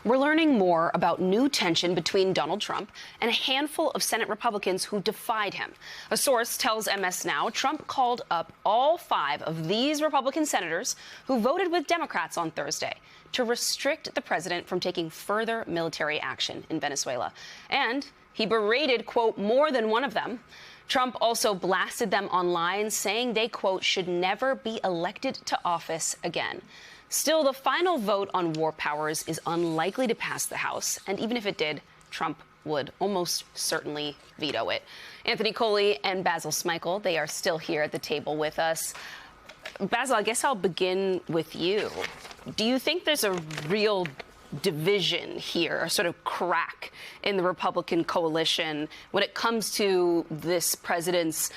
We're learning more about new tension between Donald Trump and a handful of Senate Republicans who defied him. A source tells MS Now Trump called up all 5 of these Republican senators who voted with Democrats on Thursday to restrict the president from taking further military action in Venezuela. And he berated, quote, more than one of them. Trump also blasted them online, saying they, quote, should never be elected to office again. Still, the final vote on war powers is unlikely to pass the House, and even if it did, Trump would almost certainly veto it. Anthony Coley and Basil Smikle, they are still here at the table with us. Basil, I guess I'll begin with you. Do you think there's a real division here, a sort of crack in the Republican coalition when it comes to this president's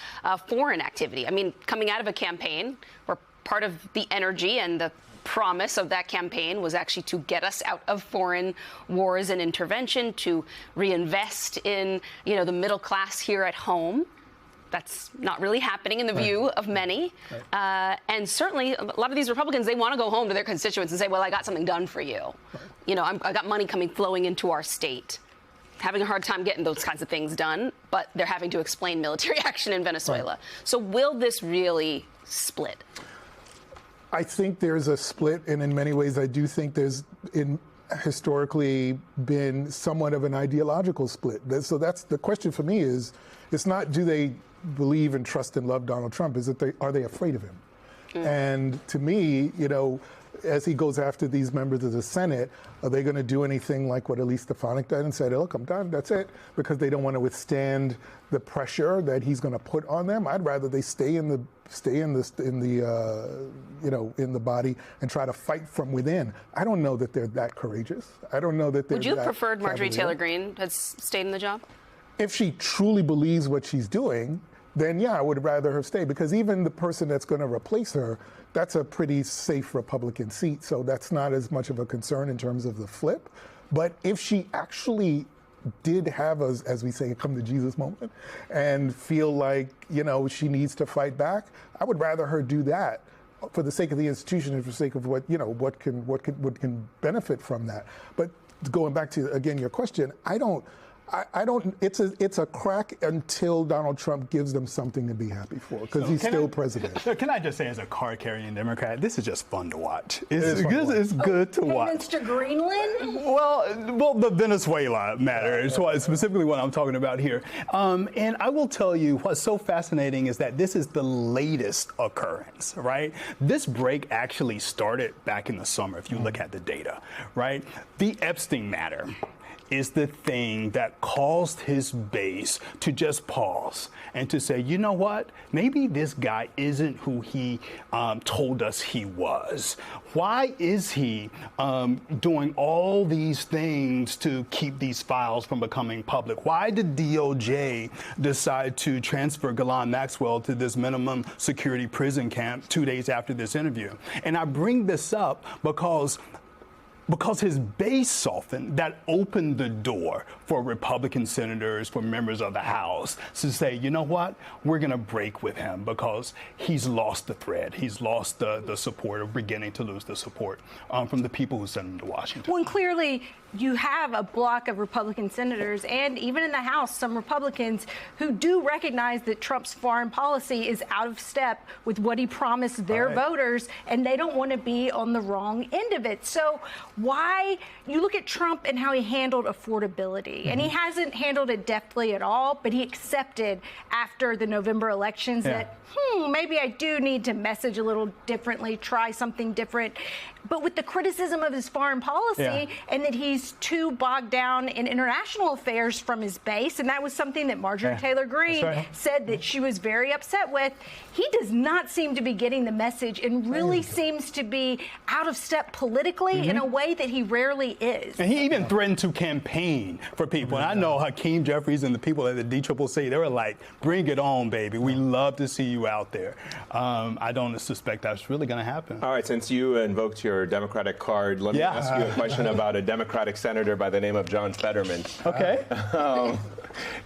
foreign activity? I mean, coming out of a campaign where part of the energy and the promise of that campaign was actually to get us out of foreign wars and intervention, to reinvest in, the middle class here at home. That's not really happening in the view of many. And certainly a lot of these Republicans, they want to go home to their constituents and say, well, I got something done for you. I got money flowing into our state. Having a hard time getting those kinds of things done, but they're having to explain military action in Venezuela. So will this really split? I think there's a split, and in many ways I do think there's historically been somewhat of an ideological split. So that's the question for me is, it's not do they believe and trust and love Donald Trump, is that are they afraid of him? And to me, as he goes after these members of the Senate, are they going to do anything like what Elise Stefanik did and said, look, I'm done, that's it, because they don't want to withstand the pressure that he's going to put on them? I'd rather they stay in the body and try to fight from within. I don't know that they're that courageous. I don't know that they're. Would you have preferred Marjorie Taylor Greene had stayed in the job? If she truly believes what she's doing, then yeah, I would rather her stay, because even the person that's going to replace her, that's a pretty safe Republican seat, so that's not as much of a concern in terms of the flip. But if she actually did have a, as we say, come to Jesus moment and feel like, she needs to fight back, I would rather her do that for the sake of the institution and for the sake of what can benefit from that. But going back to, again, your question, I don't, it's a crack until Donald Trump gives them something to be happy for, because he's still president. So can I just say, as a card-carrying Democrat, this is just fun to watch. It's good to watch. Mr. Greenland? Well, the Venezuela matter is specifically what I'm talking about here. And I will tell you what's so fascinating is that this is the latest occurrence, right? This break actually started back in the summer, if you look at the data, right? The Epstein matter is the thing that caused his base to just pause and to say, you know what, maybe this guy isn't who he told us he was. Why is he doing all these things to keep these files from becoming public? Why did DOJ decide to transfer Ghislaine Maxwell to this minimum security prison camp 2 days after this interview? And I bring this up because his base softened, that opened the door for Republican senators, for members of the House to say, you know what, we're going to break with him because he's lost the thread. He's lost the support, or beginning to lose the support from the people who sent him to Washington. Well, and clearly you have a block of Republican senators, and even in the House, some Republicans who do recognize that Trump's foreign policy is out of step with what he promised their voters, and they don't want to be on the wrong end of it. So why, you look at Trump and how he handled affordability, and he hasn't handled it deftly at all, but he accepted after the November elections that, maybe I do need to message a little differently, try something different. But with the criticism of his foreign policy and that he's too bogged down in international affairs from his base, and that was something that Marjorie Taylor Greene said that she was very upset with, he does not seem to be getting the message and really seems to be out of step politically in a way that he rarely is. And he even threatened to campaign for people. And I know Hakeem Jeffries and the people at the DCCC, they were like, bring it on, baby. We love to see you out there. I don't suspect that's really going to happen. All right, since you invoked your your Democratic card, let me ask you a question about a Democratic senator by the name of John Fetterman. Okay.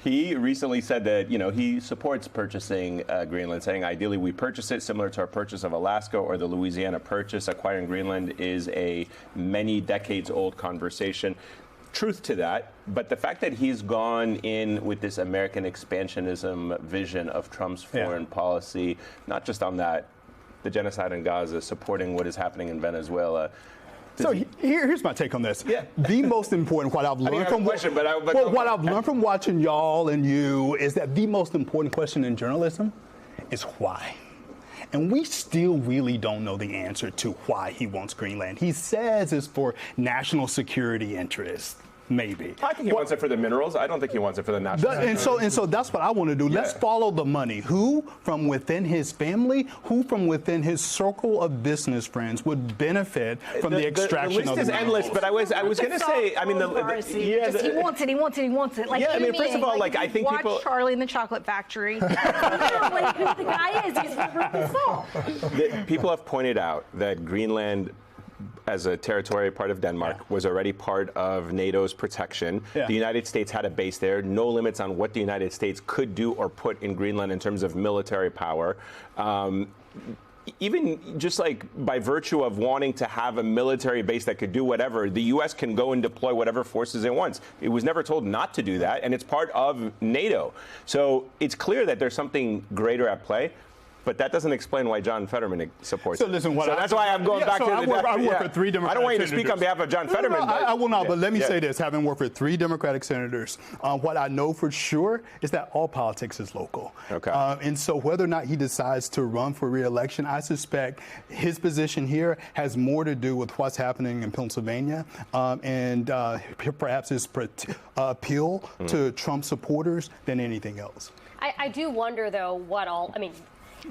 He recently said that, he supports purchasing Greenland, saying ideally we purchase it similar to our purchase of Alaska or the Louisiana Purchase. Acquiring Greenland is a many decades old conversation. Truth to that, but the fact that he's gone in with this American expansionism vision of Trump's foreign policy, not just on that, the genocide in Gaza, supporting what is happening in Venezuela. So here's my take on this. Yeah. The most important, what I've learned from what I've learned from watching y'all and you is that the most important question in journalism is why. And we still really don't know the answer to why he wants Greenland. He says it's for national security interests. Maybe. I think he wants it for the minerals. I don't think he wants it for the national security. And so that's what I want to do. Let's follow the money. Who from within his family, who from within his circle of business friends would benefit from the extraction of the list is endless, but I was going to say, I mean, he wants it. Like, yeah, I mean, first of all, like I think people. Charlie and the Chocolate Factory. Literally, who the guy is, he's the salt. People have pointed out that Greenland, as a territory part of Denmark, was already part of NATO's protection. Yeah. The United States had a base there. No limits on what the United States could do or put in Greenland in terms of military power. Even just like by virtue of wanting to have a military base that could do whatever, the U.S. can go and deploy whatever forces it wants. It was never told not to do that, and it's part of NATO. So it's clear that there's something greater at play. But that doesn't explain why John Fetterman supports it. Listen, so that's why I'm going back to the. I work for 3 Democratic senators. I don't want you to speak on behalf of John Fetterman. No, I will not, but let me say this. Having worked for 3 Democratic senators, what I know for sure is that all politics is local. Okay. And so whether or not he decides to run for re-election, I suspect his position here has more to do with what's happening in Pennsylvania and perhaps his appeal to Trump supporters than anything else. I do wonder, though,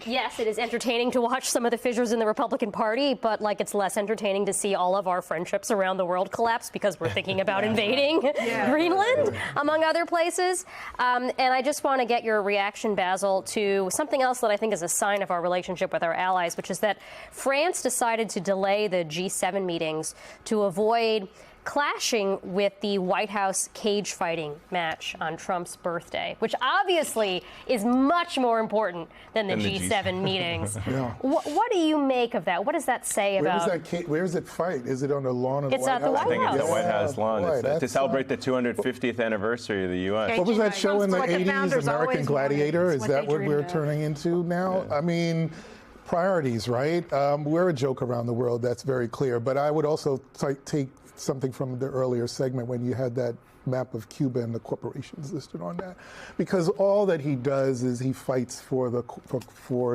yes, it is entertaining to watch some of the fissures in the Republican Party, but it's less entertaining to see all of our friendships around the world collapse because we're thinking about invading Greenland, among other places. And I just want to get your reaction, Basil, to something else that I think is a sign of our relationship with our allies, which is that France decided to delay the G7 meetings to avoid clashing with the White House cage fighting match on Trump's birthday, which obviously is much more important than the G7 meetings. What do you make of that? What does that say about? Where is it fight? Is it on the lawn of the It's White at the House? White I think House. it's the White House lawn. Boy, It's to celebrate the 250th anniversary of the U.S. What was that show in the Like the 80s, founders American always Gladiator? wanted. Is It's that what what they we're dreamed of. turning into now? I mean, priorities, right? We're a joke around the world, that's very clear. But I would also take something from the earlier segment when you had that map of Cuba and the corporations listed on that, because all that he does is he fights for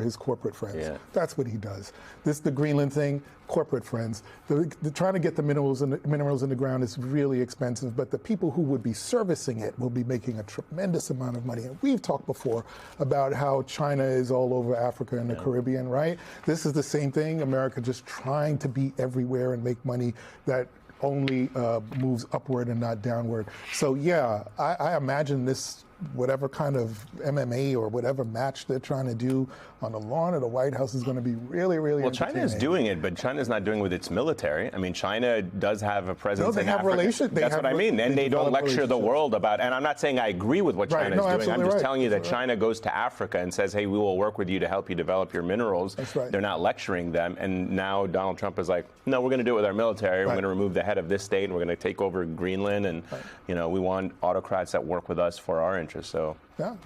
his corporate friends. Yeah. That's what he does. The Greenland thing, corporate friends. The trying to get the minerals in the ground is really expensive, but the people who would be servicing it will be making a tremendous amount of money. And we've talked before about how China is all over Africa and the Caribbean, right? This is the same thing. America just trying to be everywhere and make money that only moves upward and not downward. So yeah, I imagine this, whatever kind of MMA or whatever match they're trying to do on the lawn of the White House is going to be really, really China is doing it, but China's not doing it with its military. I mean, China does have a presence in Africa. That's what I mean. And they don't lecture the world about, and I'm not saying I agree with what China is doing. I'm just telling you that China goes to Africa and says, hey, we will work with you to help you develop your minerals. That's right. They're not lecturing them. And now Donald Trump is like, no, we're going to do it with our military. We're going to remove the head of this state, and we're going to take over Greenland. And, we want autocrats that work with us for our interests. So. Yeah.